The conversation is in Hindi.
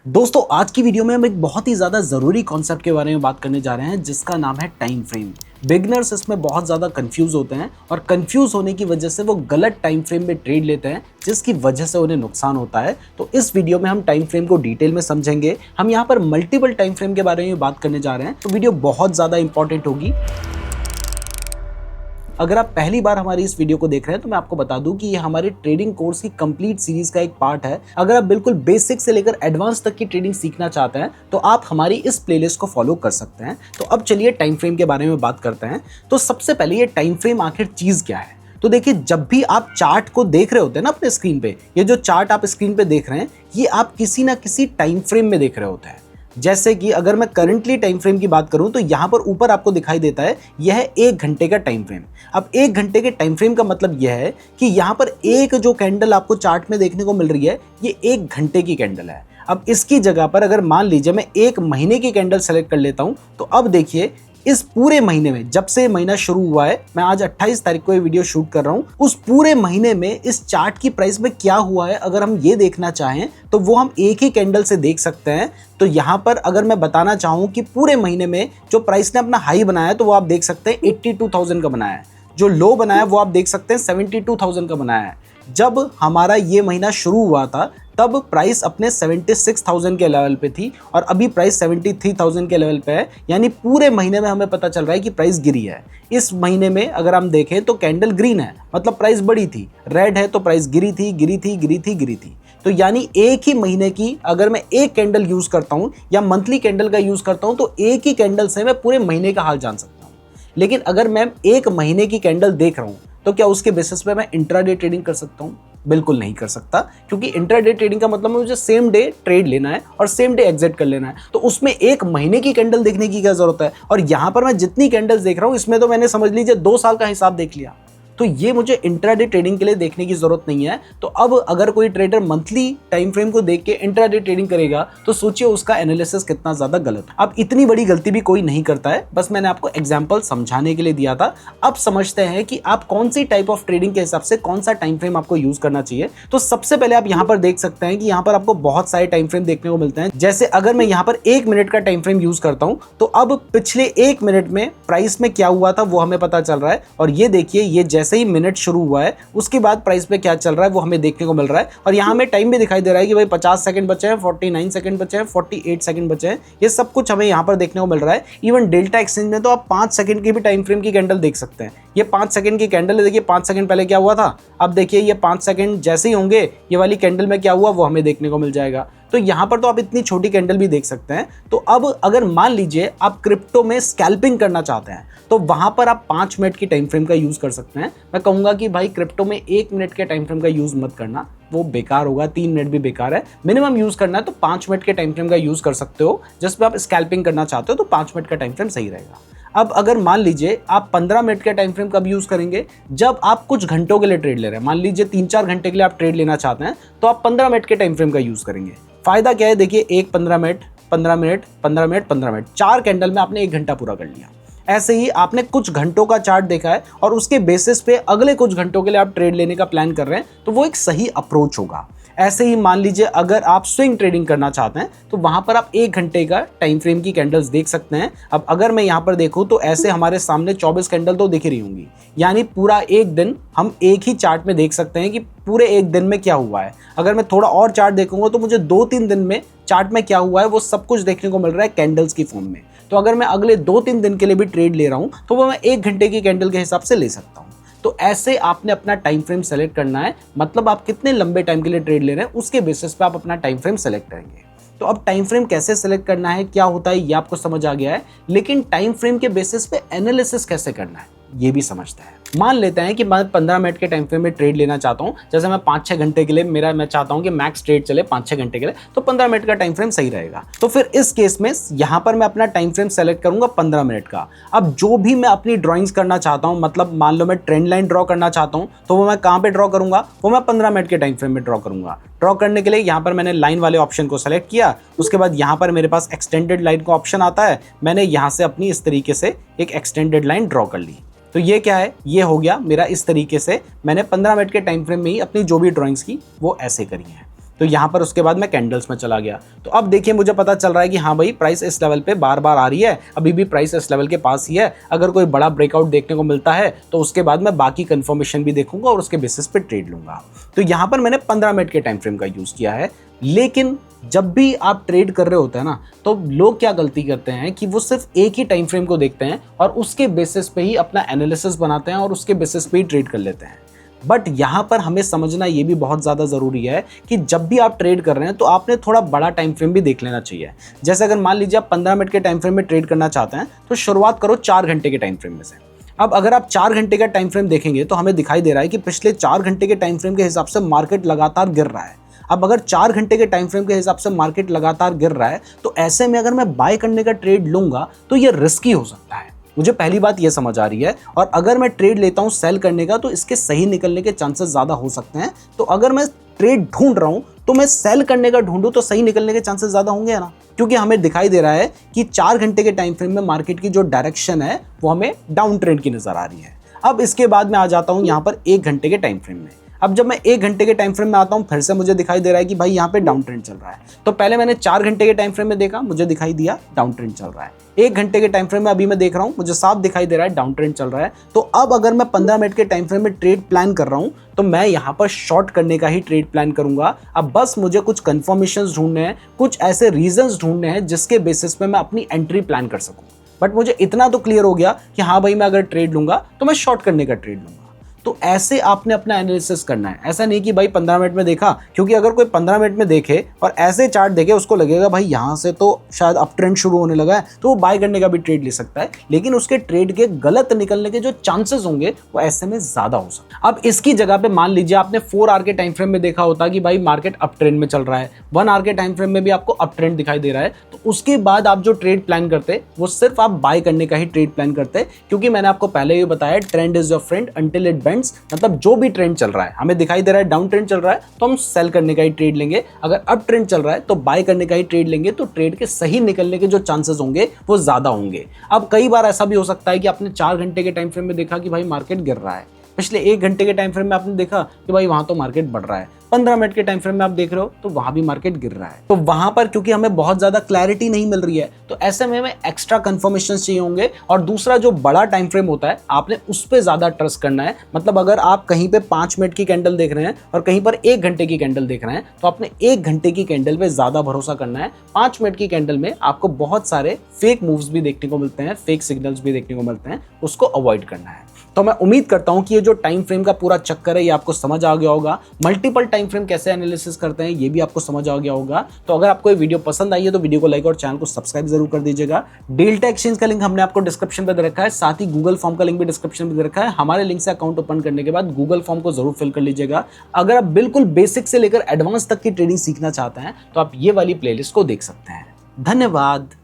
दोस्तों आज की वीडियो में हम एक बहुत ही ज़्यादा ज़रूरी कॉन्सेप्ट के बारे में बात करने जा रहे हैं जिसका नाम है टाइम फ्रेम। बिगनर्स इसमें बहुत ज़्यादा कंफ्यूज होते हैं और कंफ्यूज होने की वजह से वो गलत टाइम फ्रेम में ट्रेड लेते हैं जिसकी वजह से उन्हें नुकसान होता है। तो इस वीडियो में हम टाइम फ्रेम को डिटेल में समझेंगे। हम यहाँ पर मल्टीपल टाइम फ्रेम के बारे में बात करने जा रहे हैं, तो वीडियो बहुत ज़्यादा इंपॉर्टेंट होगी। अगर आप पहली बार हमारी इस वीडियो को देख रहे हैं तो मैं आपको बता दूं कि ये हमारे ट्रेडिंग कोर्स की कंप्लीट सीरीज का एक पार्ट है। अगर आप बिल्कुल बेसिक से लेकर एडवांस तक की ट्रेडिंग सीखना चाहते हैं तो आप हमारी इस प्लेलिस्ट को फॉलो कर सकते हैं। तो अब चलिए टाइम फ्रेम के बारे में बात करते हैं। तो सबसे पहले ये टाइम फ्रेम आखिर चीज क्या है? तो देखिए, जब भी आप चार्ट को देख रहे होते हैं ना अपने स्क्रीन पे, ये जो चार्ट आप स्क्रीन पे देख रहे हैं ये आप किसी ना किसी टाइम फ्रेम में देख रहे होते हैं। जैसे कि अगर मैं करंटली टाइम फ्रेम की बात करूं तो यहां पर ऊपर आपको दिखाई देता है यह है 1 घंटे का टाइम फ्रेम। अब 1 घंटे के टाइम फ्रेम का मतलब यह है कि यहां पर एक जो कैंडल आपको चार्ट में देखने को मिल रही है ये 1 घंटे की कैंडल है। अब इसकी जगह पर अगर मान लीजिए मैं 1 महीने की कैंडल सेलेक्ट कर लेता हूं तो अब देखिए इस पूरे महीने में, जब से महीना शुरू हुआ है, मैं आज 28 तारीख को ये वीडियो शूट कर रहा हूं, उस पूरे महीने में इस चार्ट की प्राइस में क्या हुआ है अगर हम ये देखना चाहें तो वो हम एक ही कैंडल से देख सकते हैं। तो यहां पर अगर मैं बताना चाहूं कि पूरे महीने में जो प्राइस ने अपना हाई बनाया तो वो आप देख सकते हैं 82,000 का बनाया है, जो लो बनाया वो आप देख सकते हैं 72,000 का बनाया है। जब हमारा ये महीना शुरू हुआ था तब प्राइस अपने 76,000 के लेवल पे थी और अभी प्राइस 73,000 के लेवल पे है, यानी पूरे महीने में हमें पता चल रहा है कि प्राइस गिरी है। इस महीने में अगर हम देखें तो कैंडल ग्रीन है, मतलब प्राइस बढ़ी थी, रेड है तो प्राइस गिरी थी, गिरी थी, गिरी थी, गिरी थी। तो यानी एक ही महीने की अगर मैं एक कैंडल यूज करता हूं या मंथली कैंडल का यूज करता हूं तो एक ही कैंडल से मैं पूरे महीने का हाल जान सकता हूं। लेकिन अगर मैं एक महीने की कैंडल देख रहा हूं तो क्या उसके बेसिस पे मैं इंट्राडे ट्रेडिंग कर सकता हूं? बिल्कुल नहीं कर सकता, क्योंकि इंट्राडे ट्रेडिंग का मतलब मुझे सेम डे ट्रेड लेना है और सेम डे एग्जिट कर लेना है। तो उसमें एक महीने की कैंडल देखने की क्या जरूरत है? और यहां पर मैं जितनी कैंडल्स देख रहा हूं इसमें तो मैंने समझ लीजिए 2 साल का हिसाब देख लिया। तो ये मुझे इंट्राडे ट्रेडिंग के लिए देखने की जरूरत नहीं है। तो अब अगर कोई ट्रेडर मंथली टाइम फ्रेम को देख के इंट्राडे ट्रेडिंग करेगा तो सोचिए उसका एनालिसिस कितना ज्यादा गलत है। अब इतनी बड़ी गलती भी कोई नहीं करता है, बस मैंने आपको एग्जांपल समझाने के लिए दिया था। अब समझते हैं कि आप कौन सी टाइप ऑफ ट्रेडिंग के हिसाब से कौन सा टाइम फ्रेम आपको यूज करना चाहिए। तो सबसे पहले आप यहाँ पर देख सकते हैं कि यहाँ पर आपको बहुत सारे टाइम फ्रेम देखने को मिलते हैं। जैसे अगर मैं यहाँ पर 1 मिनट का टाइम फ्रेम यूज करता हूँ तो अब पिछले 1 मिनट में प्राइस में क्या हुआ था वो हमें पता चल रहा है। और ये देखिए, ये जैसे ही मिनट शुरू हुआ है उसके बाद प्राइस पे क्या चल रहा है वो हमें देखने को मिल रहा है। और यहाँ हमें टाइम भी दिखाई दे रहा है कि भाई 50 सेकंड बचे हैं, 49 सेकंड बचे हैं, 48 सेकंड बचे हैं। ये सब कुछ हमें यहाँ पर देखने को मिल रहा है। इवन डेल्टा एक्सचेंज में तो आप 5 सेकंड की भी टाइम फ्रेम की कैंडल देख सकते हैं। ये 5 सेकंड की कैंडल है, देखिए 5 सेकंड पहले क्या हुआ था। अब देखिए ये 5 सेकंड जैसे ही होंगे ये वाली कैंडल में क्या हुआ वो हमें देखने को मिल जाएगा। तो यहाँ पर तो आप इतनी छोटी कैंडल भी देख सकते हैं। तो अब अगर मान लीजिए आप क्रिप्टो में स्कैल्पिंग करना चाहते हैं तो वहां पर आप 5 मिनट की टाइम फ्रेम का यूज कर सकते हैं। मैं कहूंगा कि भाई क्रिप्टो में 1 मिनट के टाइम फ्रेम का यूज मत करना, वो बेकार होगा। 3 मिनट भी बेकार है। मिनिमम यूज करना है तो 5 मिनट के टाइम फ्रेम का यूज कर सकते हो। जिस पे आप स्कैल्पिंग करना चाहते हो तो 5 मिनट का टाइम फ्रेम सही रहेगा। अब अगर मान लीजिए आप 15 मिनट का टाइम फ्रेम कब यूज करेंगे? जब आप कुछ घंटों के लिए ट्रेड ले रहे हैं। मान लीजिए 3-4 घंटे के लिए आप ट्रेड लेना चाहते हैं तो आप 15 मिनट के टाइम फ्रेम का यूज करेंगे। फायदा क्या है? देखिए, एक 15 minute, 15 minute, 15 minute, 15 minute, 4 candle में आपने 1 घंटा पूरा कर लिया। ऐसे ही आपने कुछ घंटों का चार्ट देखा है और उसके बेसिस पे अगले कुछ घंटों के लिए आप ट्रेड लेने का प्लान कर रहे हैं तो वो एक सही अप्रोच होगा। ऐसे ही मान लीजिए अगर आप स्विंग ट्रेडिंग करना चाहते हैं तो वहां पर आप 1 घंटे का टाइम फ्रेम की कैंडल्स देख सकते हैं। अब अगर मैं यहां पर देखूं तो ऐसे हमारे सामने 24 कैंडल तो दिख रही होंगी, यानी पूरा एक दिन हम एक ही चार्ट में देख सकते हैं कि पूरे एक दिन में क्या हुआ है। अगर मैं थोड़ा और चार्ट देखूंगा तो मुझे 2-3 दिन में चार्ट में क्या हुआ है वो सब कुछ देखने को मिल रहा है कैंडल्स की फॉर्म में। तो अगर मैं अगले 2-3 दिन के लिए भी ट्रेड ले रहा हूं तो वो मैं 1 घंटे की कैंडल के हिसाब से ले सकता हूं। तो ऐसे आपने अपना टाइम फ्रेम सेलेक्ट करना है, मतलब आप कितने लंबे टाइम के लिए ट्रेड ले रहे हैं उसके बेसिस पे आप अपना टाइम फ्रेम सेलेक्ट करेंगे। तो अब टाइम फ्रेम कैसे सेलेक्ट करना है, क्या होता है, ये आपको समझ आ गया है। लेकिन टाइम फ्रेम के बेसिस पे एनालिसिस कैसे करना है ये भी समझते हैं। मान लेते हैं कि मैं 15 मिनट के टाइम फ्रेम में ट्रेड लेना चाहता हूं। जैसे मैं 5-6 घंटे के लिए मैं चाहता हूं कि मैक्स ट्रेड चले 5-6 घंटे के लिए, तो 15 मिनट का टाइम फ्रेम सही रहेगा। तो फिर इस केस में यहां पर मैं अपना टाइम फ्रेम सेलेक्ट करूंगा 15 मिनट का। अब जो भी मैं अपनी ड्रॉइंग्स करना चाहता हूं, मतलब मान लो मैं ट्रेंड लाइन ड्रॉ करना चाहता हूं तो वो मैं कहां पे ड्रॉ करूंगा? वो मैं 15 मिनट के टाइम फ्रेम में ड्रॉ करूंगा। ड्रॉ करने के लिए यहाँ पर मैंने लाइन वाले ऑप्शन को सेलेक्ट किया। उसके बाद यहाँ पर मेरे पास एक्सटेंडेड लाइन का ऑप्शन आता है। मैंने यहाँ से अपनी इस तरीके से एक एक्सटेंडेड लाइन ड्रॉ कर ली। तो ये क्या है? ये हो गया मेरा इस तरीके से मैंने 15 मिनट के टाइम फ्रेम में ही अपनी जो भी ड्राइंग्स की वो ऐसे करी है। तो यहाँ पर उसके बाद मैं कैंडल्स में चला गया। तो अब देखिए मुझे पता चल रहा है कि हाँ भाई प्राइस इस लेवल पे बार बार आ रही है, अभी भी प्राइस इस लेवल के पास ही है। अगर कोई बड़ा ब्रेकआउट देखने को मिलता है तो उसके बाद मैं बाकी कंफर्मेशन भी देखूंगा और उसके बेसिस पे ट्रेड लूंगा। तो यहाँ पर मैंने 15 मिनट के टाइम फ्रेम का यूज किया है। लेकिन जब भी आप ट्रेड कर रहे होते हैं ना, तो लोग क्या गलती करते हैं कि वो सिर्फ एक ही टाइम फ्रेम को देखते हैं और उसके बेसिस पे ही अपना एनालिसिस बनाते हैं और उसके बेसिस पे ही ट्रेड कर लेते हैं। बट यहाँ पर हमें समझना ये भी बहुत ज़्यादा ज़रूरी है कि जब भी आप ट्रेड कर रहे हैं तो आपने थोड़ा बड़ा टाइम फ्रेम भी देख लेना चाहिए। जैसे अगर मान लीजिए आप 15 मिनट के टाइम फ्रेम में ट्रेड करना चाहते हैं तो शुरुआत करो 4 घंटे के टाइम फ्रेम में से। अब अगर आप 4 घंटे का टाइम फ्रेम देखेंगे तो हमें दिखाई दे रहा है कि पिछले 4 घंटे के टाइम फ्रेम के हिसाब से मार्केट लगातार गिर रहा है। अब अगर 4 घंटे के टाइम फ्रेम के हिसाब से मार्केट लगातार गिर रहा है तो ऐसे में अगर मैं बाय करने का ट्रेड लूंगा तो ये रिस्की हो सकता है। मुझे पहली बात ये समझ आ रही है। और अगर मैं ट्रेड लेता हूं सेल करने का तो इसके सही निकलने के चांसेस ज्यादा हो सकते हैं। तो अगर मैं ट्रेड ढूंढ रहा हूं तो मैं सेल करने का ढूंढूं तो सही निकलने के चांसेस ज्यादा होंगे ना, क्योंकि हमें दिखाई दे रहा है कि 4 घंटे के टाइम फ्रेम में मार्केट की जो डायरेक्शन है वो हमें डाउन ट्रेंड की नजर आ रही है। अब इसके बाद मैं आ जाता हूं यहां पर 1 घंटे के टाइम फ्रेम में। अब जब मैं 1 घंटे के टाइम फ्रेम में आता हूं फिर से मुझे दिखाई दे रहा है कि भाई यहाँ पे डाउन ट्रेंड चल रहा है। तो पहले मैंने 4 घंटे के टाइम फ्रेम में देखा, मुझे दिखाई दिया डाउन ट्रेंड चल रहा है। 1 घंटे के टाइम फ्रेम में अभी मैं देख रहा हूं, मुझे साफ दिखाई दे रहा है डाउन ट्रेंड चल रहा है। तो अब अगर मैं 15 मिनट के टाइम फ्रेम में ट्रेड प्लान कर रहा हूं तो मैं यहाँ पर शॉर्ट करने का ही ट्रेड प्लान करूंगा। अब बस मुझे कुछ कंफर्मेशंस ढूंढने हैं, कुछ ऐसे रीजंस ढूंढने हैं जिसके बेसिस पे मैं अपनी एंट्री प्लान कर सकूं। बट मुझे इतना तो क्लियर हो गया कि हाँ भाई मैं अगर ट्रेड लूंगा तो मैं शॉर्ट करने का ट्रेड लूंगा। तो ऐसे आपने अपना एनालिसिस करना है। ऐसा नहीं कि भाई 15 मिनट में देखा, क्योंकि अगर कोई 15 मिनट में देखे और ऐसे चार्ट देखे उसको लगेगा भाई यहाँ से तो शायद अप ट्रेंड शुरू होने लगा है तो वो बाय करने का भी ट्रेड ले सकता है, लेकिन उसके ट्रेड के गलत निकलने के जो चांसेस होंगे वो ऐसे में ज्यादा हो सकते हैं। अब इसकी जगह पे मान लीजिए आपने 4 आवर के टाइम फ्रेम में देखा होता कि भाई मार्केट अप ट्रेंड में चल रहा है, 1 आवर के टाइम फ्रेम में भी आपको अप ट्रेंड दिखाई दे रहा है, तो उसके बाद आप जो ट्रेड प्लान करते वो सिर्फ आप बाय करने का ही ट्रेड प्लान करते, क्योंकि मैंने आपको पहले ही बताया trend is your friend until it bends. मतलब जो भी ट्रेंड चल रहा है, हमें दिखाई दे रहा है डाउन ट्रेंड चल रहा है तो हम सेल करने का ही ट्रेड लेंगे, अगर अप ट्रेंड चल रहा है तो बाय करने का ही ट्रेड लेंगे। तो ट्रेड के सही निकलने के जो चांसेस होंगे वो ज्यादा होंगे। अब कई बार ऐसा भी हो सकता है कि आपने 4 घंटे के टाइम फ्रेम में देखा कि भाई मार्केट गिर रहा है, पिछले 1 घंटे के टाइम फ्रेम में आपने देखा कि भाई वहां तो मार्केट बढ़ रहा है, 15 मिनट के टाइम फ्रेम में आप देख रहे हो तो वहां भी मार्केट गिर रहा है। तो वहां पर क्योंकि हमें बहुत ज्यादा क्लैरिटी नहीं मिल रही है तो ऐसे में हमें एक्स्ट्रा कंफर्मेशन चाहिए होंगे। और दूसरा जो बड़ा टाइम फ्रेम होता है आपने उस पर ज्यादा ट्रस्ट करना है। मतलब अगर आप कहीं पे 5 मिनट की कैंडल देख रहे हैं और कहीं पर 1 घंटे की कैंडल देख रहे हैं तो आपने 1 घंटे की कैंडल पे ज्यादा भरोसा करना है। 5 मिनट की कैंडल में आपको बहुत सारे फेक मूव्स भी देखने को मिलते हैं, फेक सिग्नल्स भी देखने को मिलते हैं, उसको अवॉइड करना है। तो मैं उम्मीद करता हूं कि ये जो टाइम फ्रेम का पूरा चक्कर है ये आपको समझ आ गया होगा। मल्टीपल टाइम फ्रेम कैसे एनालिसिस करते हैं ये भी आपको समझ आ गया होगा। तो अगर आपको ये वीडियो पसंद आई है तो वीडियो को लाइक और चैनल को सब्सक्राइब जरूर कर दीजिएगा। डेल्टा एक्सचेंज का लिंक हमने आपको डिस्क्रिप्शन पे दे रखा है, साथ ही गूगल फॉर्म का लिंक भी डिस्क्रिप्शन में दे रखा है। हमारे लिंक से अकाउंट ओपन करने के बाद गूगल फॉर्म को जरूर फिल कर लीजिएगा। अगर आप बिल्कुल बेसिक से लेकर एडवांस तक की ट्रेडिंग सीखना चाहते हैं तो आप ये वाली प्लेलिस्ट को देख सकते हैं। धन्यवाद।